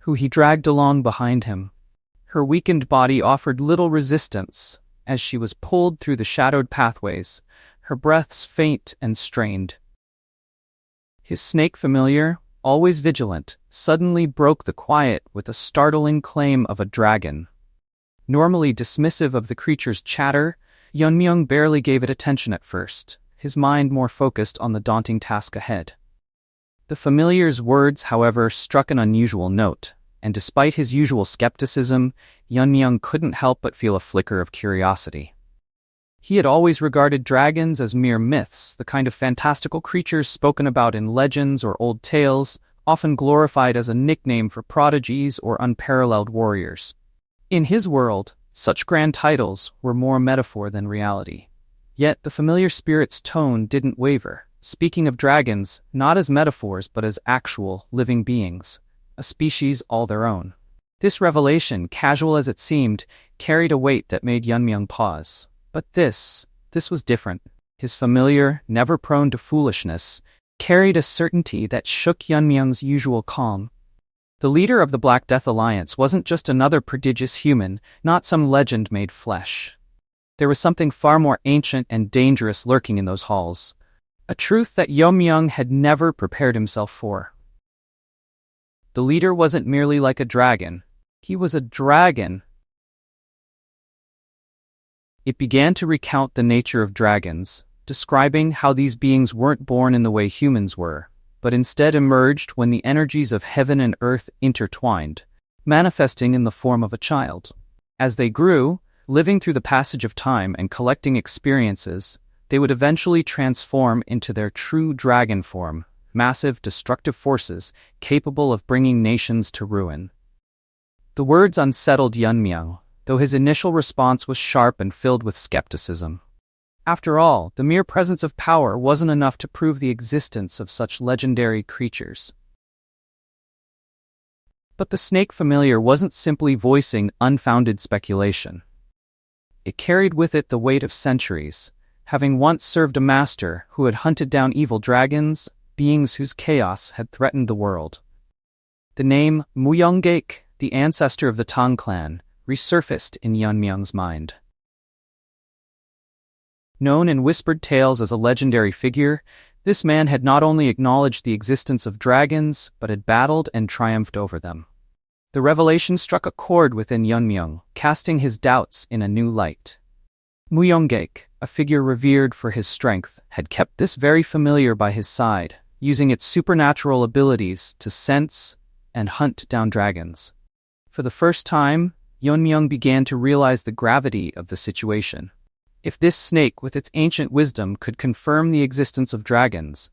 who he dragged along behind him. Her weakened body offered little resistance as she was pulled through the shadowed pathways, her breaths faint and strained. His snake familiar, always vigilant, suddenly broke the quiet with a startling claim of a dragon. Normally dismissive of the creature's chatter, Yeon-Myeong barely gave it attention at first, his mind more focused on the daunting task ahead. The familiar's words, however, struck an unusual note, and despite his usual skepticism, Yeon-Myeong couldn't help but feel a flicker of curiosity. He had always regarded dragons as mere myths, the kind of fantastical creatures spoken about in legends or old tales, often glorified as a nickname for prodigies or unparalleled warriors. In his world, such grand titles were more metaphor than reality. Yet the familiar spirit's tone didn't waver, speaking of dragons not as metaphors but as actual, living beings, a species all their own. This revelation, casual as it seemed, carried a weight that made Yeon-Myeong pause. But this was different. His familiar, never prone to foolishness, carried a certainty that shook Yeon-Myeong's usual calm. The leader of the Black Death Alliance wasn't just another prodigious human, not some legend made flesh. There was something far more ancient and dangerous lurking in those halls, a truth that Yeon-Myeong had never prepared himself for. The leader wasn't merely like a dragon. He was a dragon. It began to recount the nature of dragons, describing how these beings weren't born in the way humans were, but instead emerged when the energies of heaven and earth intertwined, manifesting in the form of a child. As they grew, living through the passage of time and collecting experiences, they would eventually transform into their true dragon form, massive destructive forces capable of bringing nations to ruin. The words unsettled Yeon-Myeong, though his initial response was sharp and filled with skepticism. After all, the mere presence of power wasn't enough to prove the existence of such legendary creatures. But the snake familiar wasn't simply voicing unfounded speculation. It carried with it the weight of centuries, having once served a master who had hunted down evil dragons, beings whose chaos had threatened the world. The name Myeonggak, the ancestor of the Tang clan, resurfaced in Yeon-Myeong's mind. Known in whispered tales as a legendary figure, this man had not only acknowledged the existence of dragons, but had battled and triumphed over them. The revelation struck a chord within Yeon-Myeong, casting his doubts in a new light. Myeonggak, a figure revered for his strength, had kept this very familiar by his side, using its supernatural abilities to sense and hunt down dragons. For the first time, Yeon-Myeong began to realize the gravity of the situation. If this snake with its ancient wisdom could confirm the existence of dragons,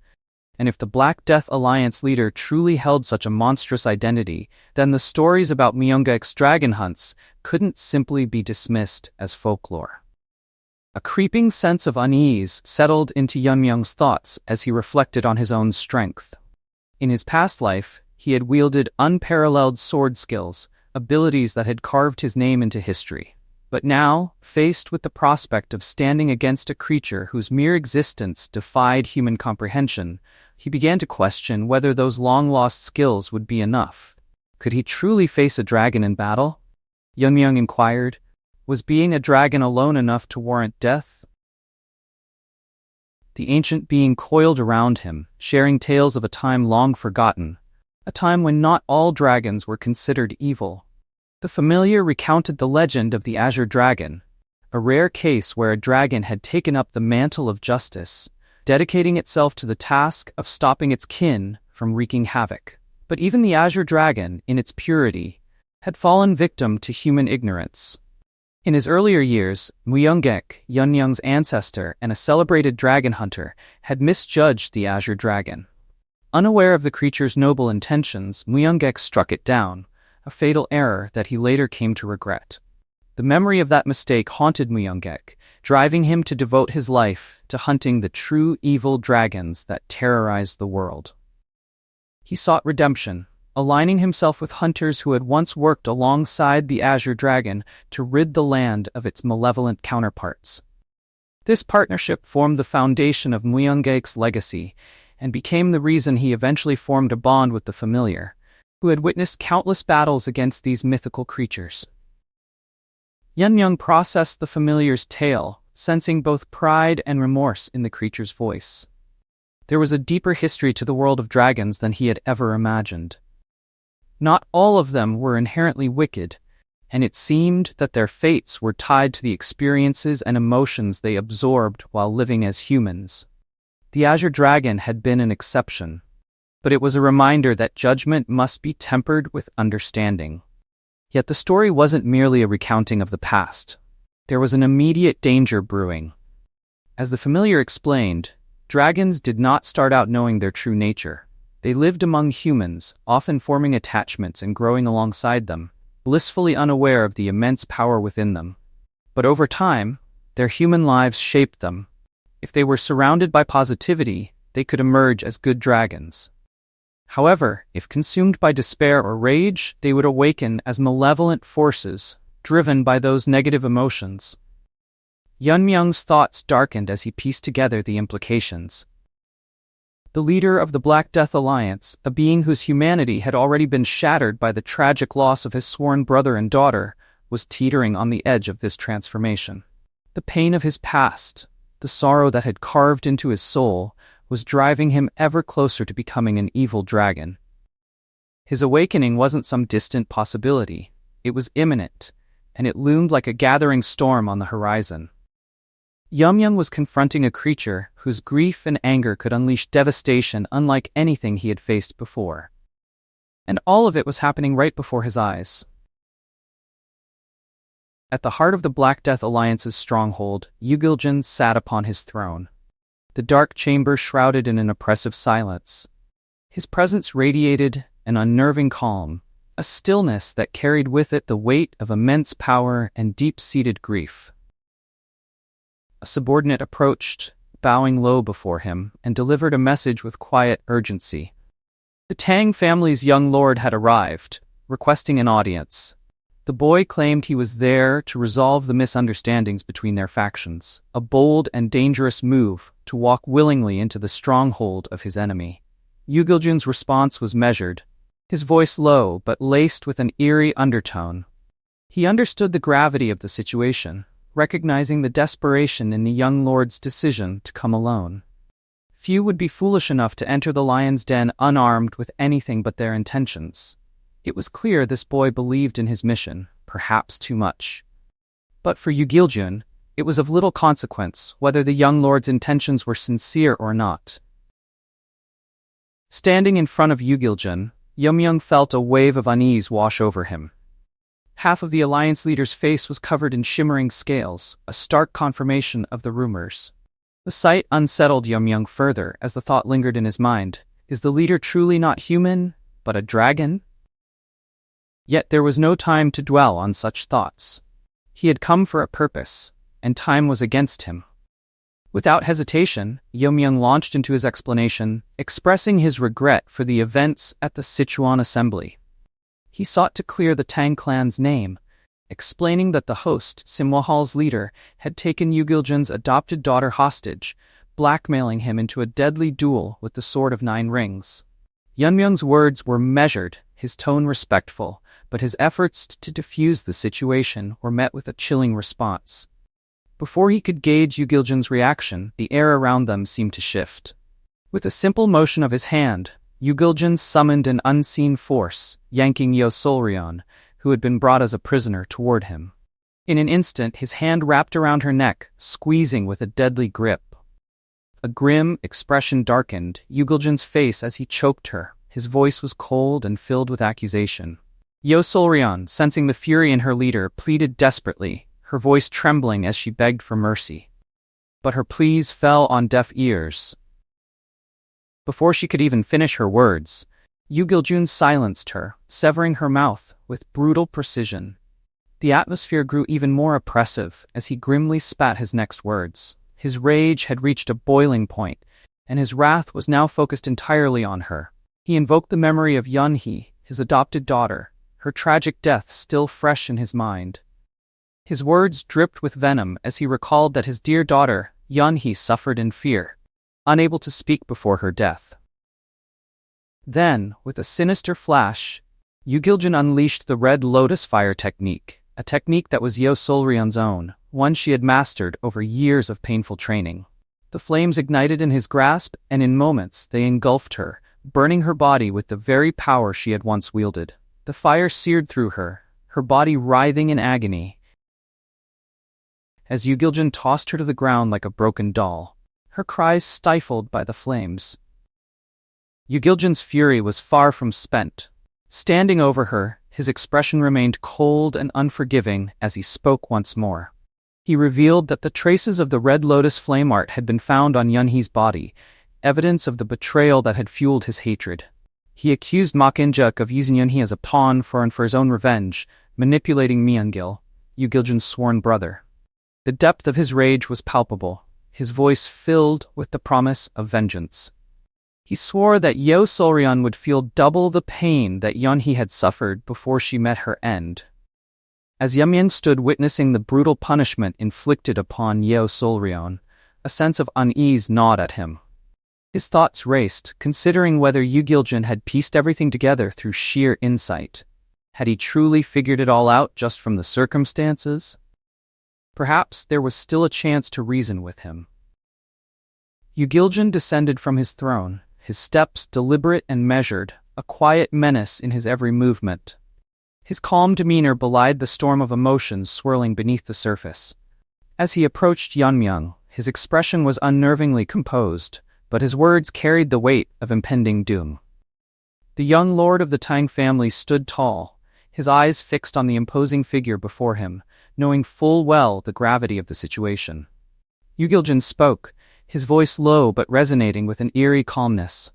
and if the Black Death Alliance leader truly held such a monstrous identity, then the stories about Myeonggak's dragon hunts couldn't simply be dismissed as folklore. A creeping sense of unease settled into Yeon-Myeong's thoughts as he reflected on his own strength. In his past life, he had wielded unparalleled sword skills, abilities that had carved his name into history. But now, faced with the prospect of standing against a creature whose mere existence defied human comprehension, he began to question whether those long-lost skills would be enough. Could he truly face a dragon in battle? Yeon-Myeong inquired. Was being a dragon alone enough to warrant death? The ancient being coiled around him, sharing tales of a time long forgotten, a time when not all dragons were considered evil. The familiar recounted the legend of the Azure Dragon, a rare case where a dragon had taken up the mantle of justice, dedicating itself to the task of stopping its kin from wreaking havoc. But even the Azure Dragon, in its purity, had fallen victim to human ignorance. In his earlier years, Myeonggak, Yeon-Myeong's ancestor and a celebrated dragon hunter, had misjudged the Azure Dragon. Unaware of the creature's noble intentions, Myeonggak struck it down, a fatal error that he later came to regret. The memory of that mistake haunted Myeonggak, driving him to devote his life to hunting the true evil dragons that terrorized the world. He sought redemption, aligning himself with hunters who had once worked alongside the Azure Dragon to rid the land of its malevolent counterparts. This partnership formed the foundation of Myeonggak's legacy and became the reason he eventually formed a bond with the familiar, who had witnessed countless battles against these mythical creatures. Yeon-Myeong processed the familiar's tale, sensing both pride and remorse in the creature's voice. There was a deeper history to the world of dragons than he had ever imagined. Not all of them were inherently wicked, and it seemed that their fates were tied to the experiences and emotions they absorbed while living as humans. The Azure Dragon had been an exception, but it was a reminder that judgment must be tempered with understanding. Yet the story wasn't merely a recounting of the past. There was an immediate danger brewing. As the familiar explained, dragons did not start out knowing their true nature. They lived among humans, often forming attachments and growing alongside them, blissfully unaware of the immense power within them. But over time, their human lives shaped them. If they were surrounded by positivity, they could emerge as good dragons. However, if consumed by despair or rage, they would awaken as malevolent forces, driven by those negative emotions. Yeon-Myeong's thoughts darkened as he pieced together the implications. The leader of the Black Death Alliance, a being whose humanity had already been shattered by the tragic loss of his sworn brother and daughter, was teetering on the edge of this transformation. The pain of his past, the sorrow that had carved into his soul, was driving him ever closer to becoming an evil dragon. His awakening wasn't some distant possibility. It was imminent, and it loomed like a gathering storm on the horizon. Yeon-Myeong was confronting a creature whose grief and anger could unleash devastation unlike anything he had faced before. And all of it was happening right before his eyes. At the heart of the Black Death Alliance's stronghold, Yugiljeon sat upon his throne. The dark chamber shrouded in an oppressive silence. His presence radiated an unnerving calm, a stillness that carried with it the weight of immense power and deep-seated grief. A subordinate approached, bowing low before him, and delivered a message with quiet urgency. The Tang family's young lord had arrived, requesting an audience. The boy claimed he was there to resolve the misunderstandings between their factions, a bold and dangerous move to walk willingly into the stronghold of his enemy. Yugiljeon's response was measured, his voice low but laced with an eerie undertone. He understood the gravity of the situation, recognizing the desperation in the young lord's decision to come alone. Few would be foolish enough to enter the lion's den unarmed with anything but their intentions. It was clear this boy believed in his mission, perhaps too much. But for Yugiljeon, it was of little consequence whether the young lord's intentions were sincere or not. Standing in front of Yugiljeon, Yeon-Myeong felt a wave of unease wash over him. Half of the alliance leader's face was covered in shimmering scales, a stark confirmation of the rumors. The sight unsettled Yeon-Myeong further as the thought lingered in his mind. Is the leader truly not human, but a dragon? Yet there was no time to dwell on such thoughts. He had come for a purpose, and time was against him. Without hesitation, Yeon-Myeong launched into his explanation, expressing his regret for the events at the Sichuan assembly. He sought to clear the Tang clan's name, explaining that the host, Simwahal's leader, had taken Yugiljeon's adopted daughter hostage, blackmailing him into a deadly duel with the Sword of Nine Rings. Yeon-Myeong's words were measured, his tone respectful, but his efforts to defuse the situation were met with a chilling response. Before he could gauge Yugiljeon's reaction, the air around them seemed to shift. With a simple motion of his hand, Yugiljeon summoned an unseen force, yanking Yeon-Myeong, who had been brought as a prisoner, toward him. In an instant, his hand wrapped around her neck, squeezing with a deadly grip. A grim expression darkened Yugiljeon's face as he choked her. His voice was cold and filled with accusation. Yeon-Myeong, sensing the fury in her leader, pleaded desperately, her voice trembling as she begged for mercy. But her pleas fell on deaf ears. Before she could even finish her words, Yugiljeon silenced her, severing her mouth with brutal precision. The atmosphere grew even more oppressive as he grimly spat his next words. His rage had reached a boiling point, and his wrath was now focused entirely on her. He invoked the memory of Yeon-Hee, his adopted daughter, her tragic death still fresh in his mind. His words dripped with venom as he recalled that his dear daughter, Yeon-Hee, suffered in fear, unable to speak before her death. Then, with a sinister flash, Yu Giljin unleashed the Red Lotus Fire technique, a technique that was Yo Solryeon's own, one she had mastered over years of painful training. The flames ignited in his grasp, and in moments they engulfed her, burning her body with the very power she had once wielded. The fire seared through her, her body writhing in agony, as Yu Giljin tossed her to the ground like a broken doll, her cries stifled by the flames. Yu Giljin's fury was far from spent. Standing over her, his expression remained cold and unforgiving as he spoke once more. He revealed that the traces of the Red Lotus flame art had been found on Yunhee's body, evidence of the betrayal that had fueled his hatred. He accused Ma Kinjuk of using Yunhee as a pawn for his own revenge, manipulating Myeongil, Yu Giljin's sworn brother. The depth of his rage was palpable, his voice filled with the promise of vengeance. He swore that Yo Solryeon would feel double the pain that Yunhee had suffered before she met her end. As Yeon-Myeong stood witnessing the brutal punishment inflicted upon Yo Solryeon, a sense of unease gnawed at him. His thoughts raced, considering whether Yu Giljin had pieced everything together through sheer insight. Had he truly figured it all out just from the circumstances? Perhaps there was still a chance to reason with him. Yu Giljin descended from his throne, his steps deliberate and measured, a quiet menace in his every movement. His calm demeanor belied the storm of emotions swirling beneath the surface. As he approached Yeon-Myeong, his expression was unnervingly composed, but his words carried the weight of impending doom. The young lord of the Tang family stood tall, his eyes fixed on the imposing figure before him, knowing full well the gravity of the situation. Yu Giljin spoke, his voice low but resonating with an eerie calmness.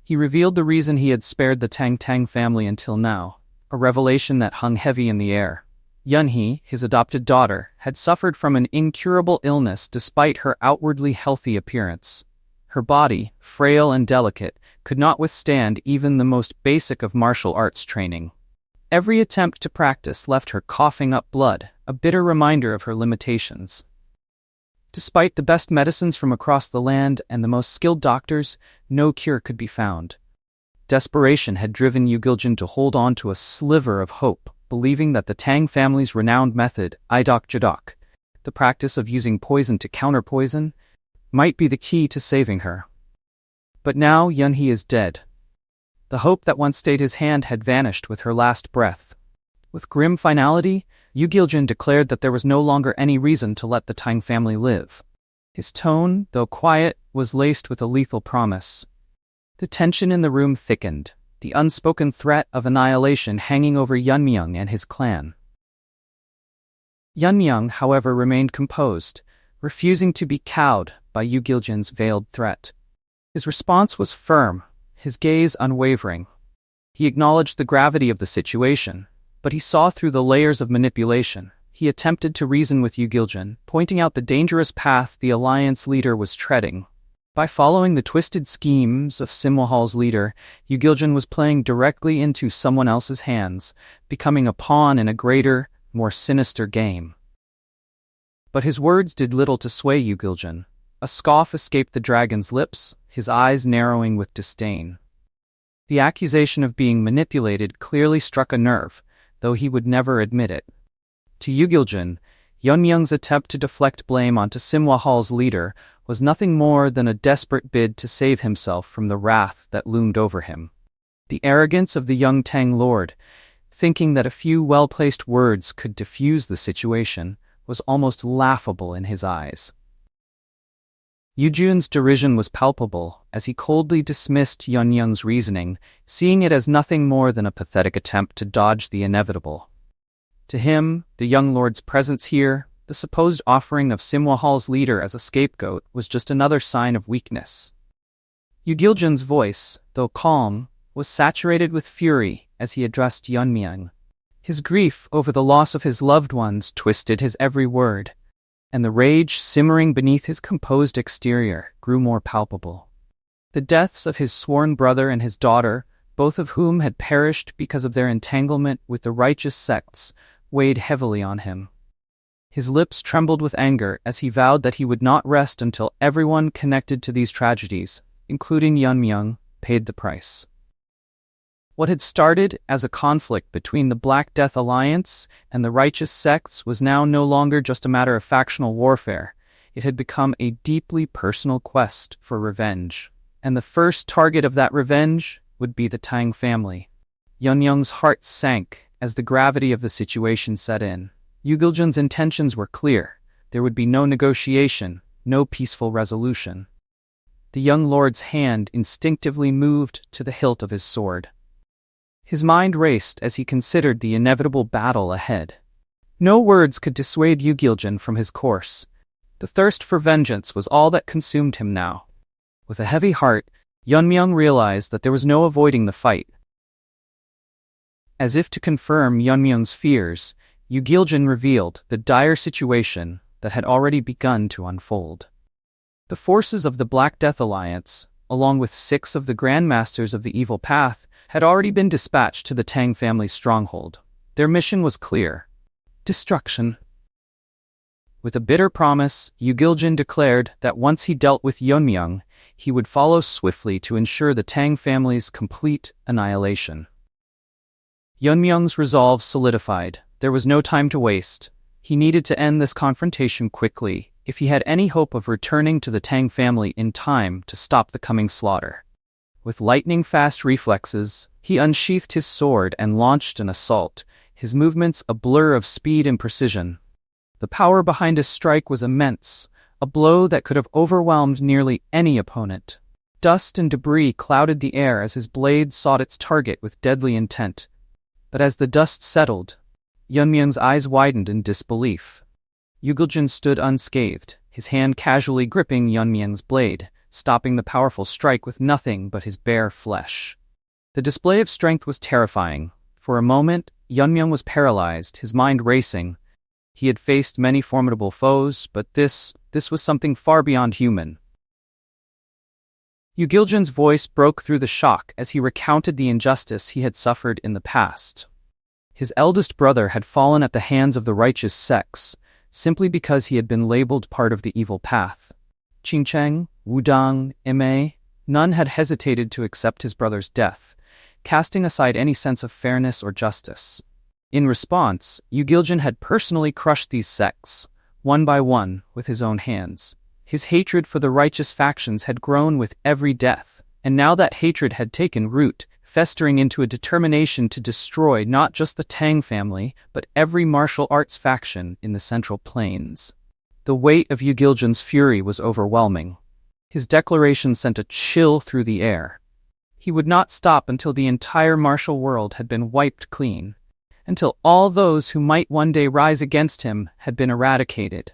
He revealed the reason he had spared the Tang family until now, a revelation that hung heavy in the air. Yunhee, his adopted daughter, had suffered from an incurable illness despite her outwardly healthy appearance. Her body, frail and delicate, could not withstand even the most basic of martial arts training. Every attempt to practice left her coughing up blood, a bitter reminder of her limitations. Despite the best medicines from across the land and the most skilled doctors, no cure could be found. Desperation had driven Yu Giljin to hold on to a sliver of hope, believing that the Tang family's renowned method, idok jadok, the practice of using poison to counter poison, might be the key to saving her. But now Yunhee is dead. The hope that once stayed his hand had vanished with her last breath. With grim finality, Yu Giljin declared that there was no longer any reason to let the Tang family live. His tone, though quiet, was laced with a lethal promise. The tension in the room thickened, the unspoken threat of annihilation hanging over Yeon-Myeong and his clan. Yeon-Myeong, however, remained composed, refusing to be cowed by Yu Giljin's veiled threat. His response was firm, his gaze unwavering. He acknowledged the gravity of the situation, but he saw through the layers of manipulation. He attempted to reason with Yu Giljin, pointing out the dangerous path the alliance leader was treading. By following the twisted schemes of Simwahal's leader, Yu Giljin was playing directly into someone else's hands, becoming a pawn in a greater, more sinister game. But his words did little to sway Yu Giljin. A scoff escaped the dragon's lips, his eyes narrowing with disdain. The accusation of being manipulated clearly struck a nerve, though he would never admit it. To Yu Giljin, Yeon-Myeong's attempt to deflect blame onto Simwahal's leader was nothing more than a desperate bid to save himself from the wrath that loomed over him. The arrogance of the young Tang lord, thinking that a few well-placed words could diffuse the situation, was almost laughable in his eyes. Yu Jun's derision was palpable as he coldly dismissed Yeon-Myeong's reasoning, seeing it as nothing more than a pathetic attempt to dodge the inevitable. To him, the young lord's presence here, the supposed offering of Simwahal's leader as a scapegoat, was just another sign of weakness. Yu Giljin's voice, though calm, was saturated with fury as he addressed Yeon-Myeong. His grief over the loss of his loved ones twisted his every word, and the rage simmering beneath his composed exterior grew more palpable. The deaths of his sworn brother and his daughter, both of whom had perished because of their entanglement with the righteous sects, weighed heavily on him. His lips trembled with anger as he vowed that he would not rest until everyone connected to these tragedies, including Yeon-Myeong, paid the price. What had started as a conflict between the Black Death Alliance and the righteous sects was now no longer just a matter of factional warfare. It had become a deeply personal quest for revenge. And the first target of that revenge would be the Tang family. Yeon-Myeong's heart sank as the gravity of the situation set in. Yu Giljun's intentions were clear. There would be no negotiation, no peaceful resolution. The young lord's hand instinctively moved to the hilt of his sword. His mind raced as he considered the inevitable battle ahead. No words could dissuade Yu Giljun from his course. The thirst for vengeance was all that consumed him now. With a heavy heart, Yeon-Myeong realized that there was no avoiding the fight. As if to confirm Yeon-Myeong's fears, Yu Giljun revealed the dire situation that had already begun to unfold. The forces of the Black Death Alliance, along with 6 of the Grandmasters of the Evil Path, had already been dispatched to the Tang family's stronghold. Their mission was clear: destruction. With a bitter promise, Yu Giljun declared that once he dealt with Yeon-Myeong, he would follow swiftly to ensure the Tang family's complete annihilation. Yeon-Myeong's resolve solidified. There was no time to waste. He needed to end this confrontation quickly if he had any hope of returning to the Tang family in time to stop the coming slaughter. With lightning-fast reflexes, he unsheathed his sword and launched an assault, his movements a blur of speed and precision. The power behind his strike was immense, a blow that could have overwhelmed nearly any opponent. Dust and debris clouded the air as his blade sought its target with deadly intent. But as the dust settled, Yeon-Myeong's eyes widened in disbelief. Yu Giljun stood unscathed, his hand casually gripping Yeon-Myeong's blade, stopping the powerful strike with nothing but his bare flesh. The display of strength was terrifying. For a moment, Yeon-Myeong was paralyzed, his mind racing. He had faced many formidable foes, but this was something far beyond human. Yu Giljun's voice broke through the shock as he recounted the injustice he had suffered in the past. His eldest brother had fallen at the hands of the righteous sects, simply because he had been labeled part of the evil path. Qingcheng, Wudang, Ime, none had hesitated to accept his brother's death, casting aside any sense of fairness or justice. In response, Yu Giljun had personally crushed these sects, one by one, with his own hands. His hatred for the righteous factions had grown with every death, and now that hatred had taken root, festering into a determination to destroy not just the Tang family, but every martial arts faction in the Central Plains. The weight of Yu Giljun's fury was overwhelming. His declaration sent a chill through the air. He would not stop until the entire martial world had been wiped clean, until all those who might one day rise against him had been eradicated.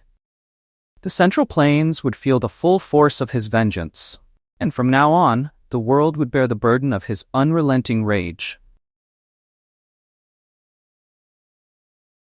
The Central Plains would feel the full force of his vengeance, and from now on, the world would bear the burden of his unrelenting rage.